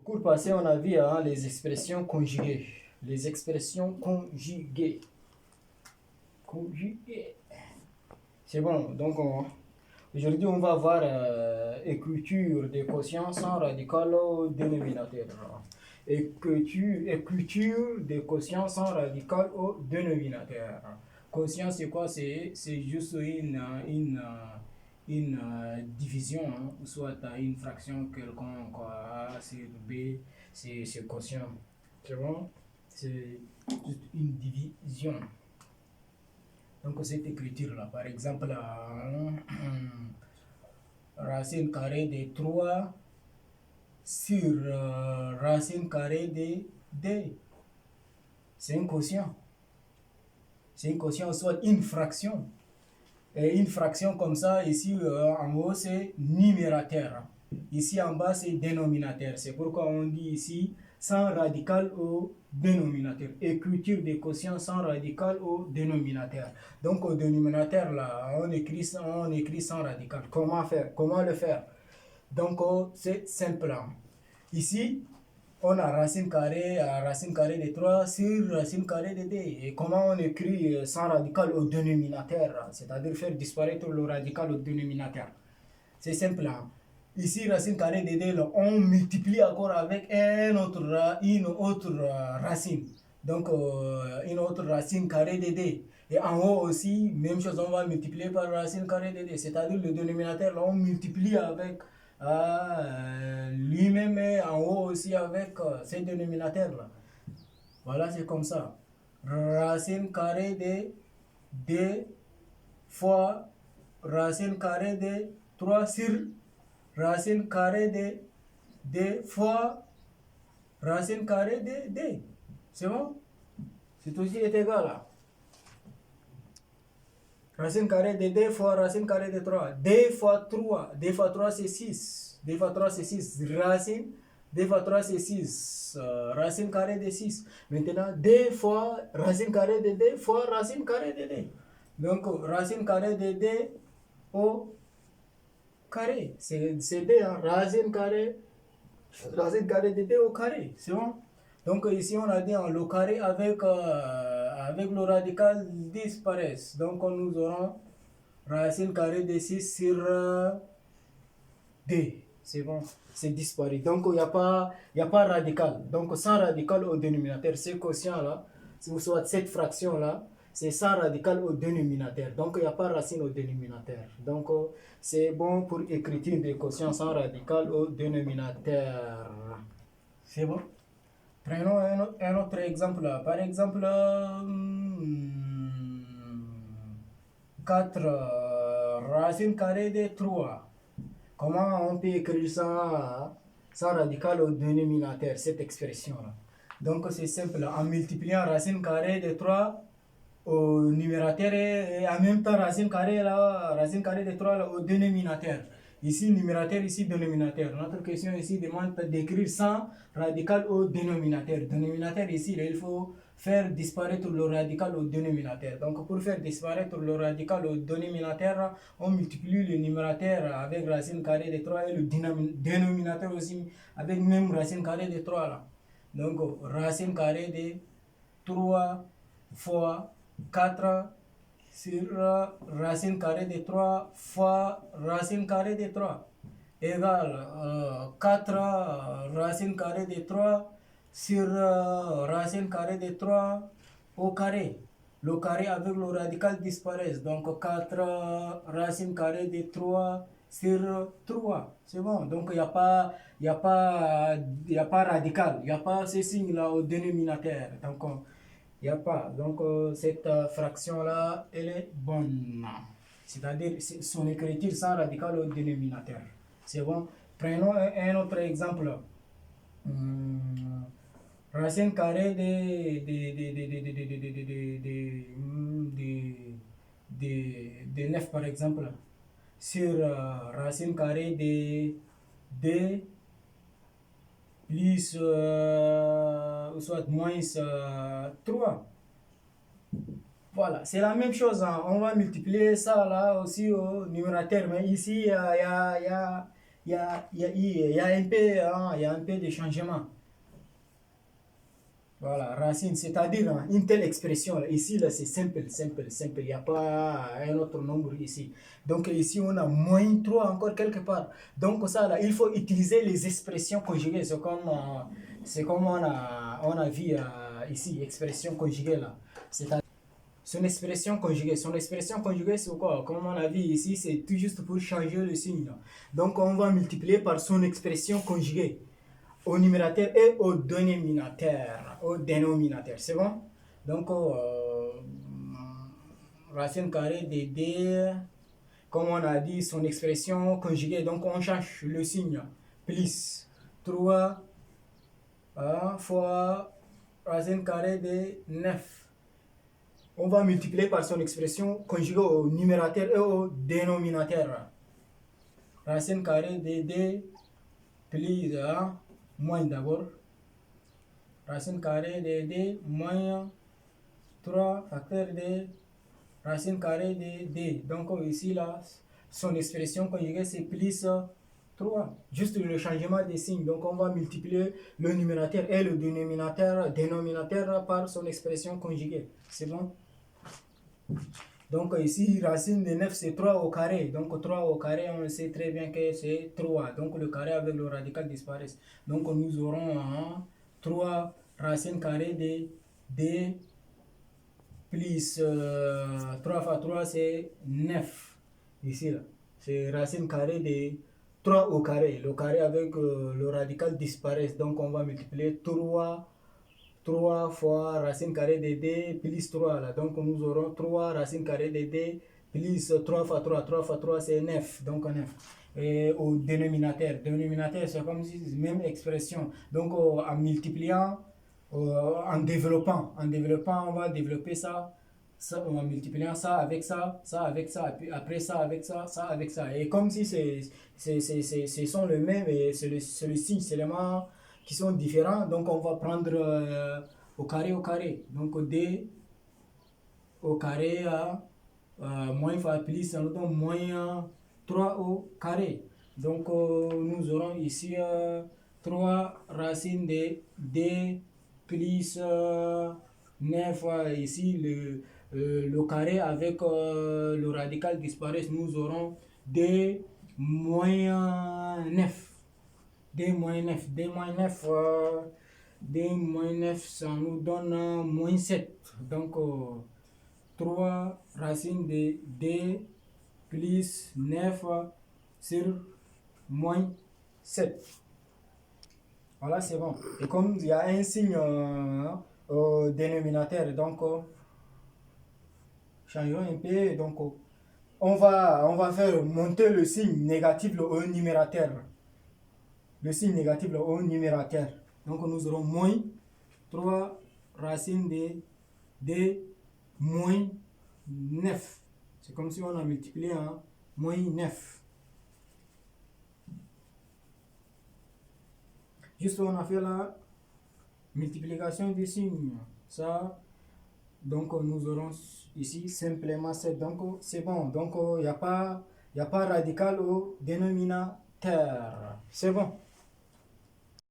Cours passé, on a vu hein, les expressions conjuguées. Les expressions conjuguées. Conjuguées. C'est bon. Donc, aujourd'hui, on va voir écriture des quotients sans radical au dénominateur. Écriture des quotients sans radical au dénominateur. Quotient, c'est quoi? C'est juste une division, hein, ou soit une fraction quelconque, A sur B, c'est quotient. C'est bon? C'est juste une division. Donc cette écriture-là, par exemple, racine carrée de 3 sur racine carrée de D. C'est un quotient. C'est un quotient, soit une fraction. Et une fraction comme ça, ici en haut c'est numérateur. Ici en bas c'est dénominateur. C'est pourquoi on dit ici sans radical au dénominateur. Écriture des quotients sans radical au dénominateur. Donc au dénominateur là, on écrit sans radical. Comment faire? Comment le faire? Donc c'est simple. Ici, on a racine carrée de 3 sur racine carrée de D. Et comment on écrit sans radical au dénominateur? C'est-à-dire faire disparaître le radical au dénominateur. C'est simple. Ici, racine carrée de D, on multiplie encore avec une autre racine. Donc, une autre racine carrée de D. Et en haut aussi, même chose, on va multiplier par racine carrée de D. C'est-à-dire le dénominateur, là, on multiplie avec lui-même et en haut aussi avec ces dénominateurs-là. Voilà, c'est comme ça. Racine carrée de D fois racine carrée de 3 sur racine carrée de D fois racine carrée de D. C'est bon? C'est aussi égal là. Racine carrée de D fois racine carrée de 3. D fois 3. D fois 3 c'est 6. D fois 3 c'est 6. Racine. D fois 3 c'est 6. Racine carrée de 6. Maintenant, D fois racine carrée de D fois racine carrée de D. Donc, racine carrée de D au carré. C'est D, hein? Racine carrée de D au carré. C'est bon? Donc, ici, on a dit hein, le carré avec le radical disparaissent. Donc, nous aurons racine carrée de 6 sur D. C'est bon, c'est disparu. Donc, il n'y a pas radical. Donc, sans radical au dénominateur, ce quotient-là, soit cette fraction-là, c'est sans radical au dénominateur. Donc, il n'y a pas racine au dénominateur. Donc, c'est bon pour écriture des quotients sans radical au dénominateur. C'est bon? Prenons un autre exemple. Par exemple, 4 racine carrée de 3. Comment on peut écrire ça sans radical au dénominateur, cette expression-là? Donc c'est simple, en multipliant racine carrée de 3 au numérateur et en même temps racine carrée de 3 là, au dénominateur. Ici numérateur, ici dénominateur. Notre question ici demande d'écrire sans radical au dénominateur. Dénominateur ici, il faut faire disparaître le radical au dénominateur. Donc pour faire disparaître le radical au dénominateur, on multiplie le numérateur avec racine carrée de 3 et le dénominateur aussi avec même racine carrée de 3 là. Donc racine carrée de 3 fois 4 sur racine carrée de 3 fois racine carrée de 3 égale 4 racine carrée de 3 sur racine carrée de 3 au carré. Le carré avec le radical disparaît. Donc 4 racine carrée de 3 sur 3. C'est bon. Donc il n'y a pas radical. Il n'y a pas ce signe-là au dénominateur. Donc il n'y a pas. Donc cette fraction-là, elle est bonne. C'est-à-dire son écriture sans radical au dénominateur. C'est bon. Prenons un autre exemple. Racine carrée de 9 par exemple. Sur racine carrée de D plus soit moins 3. Voilà, c'est la même chose. Hein. On va multiplier ça là aussi au numérateur. Mais ici, il y a il y a un peu, hein, il y a un peu de changement. Voilà, racine, c'est-à-dire hein, une telle expression, là, ici, là, c'est simple, simple, simple. Il n'y a pas un autre nombre ici. Donc ici, on a moins 3 encore quelque part. Donc ça, là, il faut utiliser les expressions conjuguées. C'est comme on a vu ici, expression conjuguée là. C'est-à-dire son expression conjuguée. Son expression conjuguée, c'est quoi? Comme on a vu ici, c'est tout juste pour changer le signe, là. Donc on va multiplier par son expression conjuguée au numérateur et au dénominateur. Au dénominateur, c'est bon? Donc, racine carrée de D, comme on a dit, son expression conjuguée. Donc, on change le signe. Plus 3 fois racine carrée de 9. On va multiplier par son expression conjuguée au numérateur et au dénominateur. Racine carrée de D plus moins d'abord. Racine carrée de D moins 3 facteur de racine carrée de D. Donc ici, là, son expression conjuguée, c'est plus 3. Juste le changement des signes. Donc on va multiplier le numérateur et le dénominateur par son expression conjuguée. C'est bon? Donc ici, racine de 9, c'est 3 au carré. Donc 3 au carré, on sait très bien que c'est 3. Donc le carré avec le radical disparaît. Donc nous aurons 3 racine carrée de D plus 3 fois 3, c'est 9. Ici, là. C'est racine carrée de 3 au carré. Le carré avec le radical disparaît. Donc on va multiplier 3 fois racine carrée de D plus 3 là. Donc nous aurons 3 racine carrée de D plus 3 fois 3. 3 fois 3 c'est 9. Donc 9. Et au dénominateur. Dénominateur c'est comme si c'est même expression. Donc en multipliant, en développant, on va développer ça. En multipliant ça avec ça, ça avec ça, et puis après ça avec ça, ça avec ça. Et comme si ce sont les mêmes, et c'est le signe, c'est les mains qui sont différents. Donc on va prendre au carré. Donc D au carré moins fois plus, ça nous donne moins 3 au carré. Donc nous aurons ici 3 racines de D plus 9 ici le carré avec le radical disparaît. Nous aurons D moins 9. D moins 9. D moins 9, D moins 9, ça nous donne moins 7. Donc 3 racines de D plus 9 sur moins 7. Voilà, c'est bon. Et comme il y a un signe au dénominateur, donc changeons un peu. Donc on va faire monter le signe négatif au numérateur. Le signe négatif au numérateur. Donc nous aurons moins 3 racines de D moins 9. C'est comme si on a multiplié moins 9. Juste on a fait la multiplication des signes. Ça, donc nous aurons ici simplement 7. Donc c'est bon. Donc il n'y a pas radical au dénominateur. C'est bon.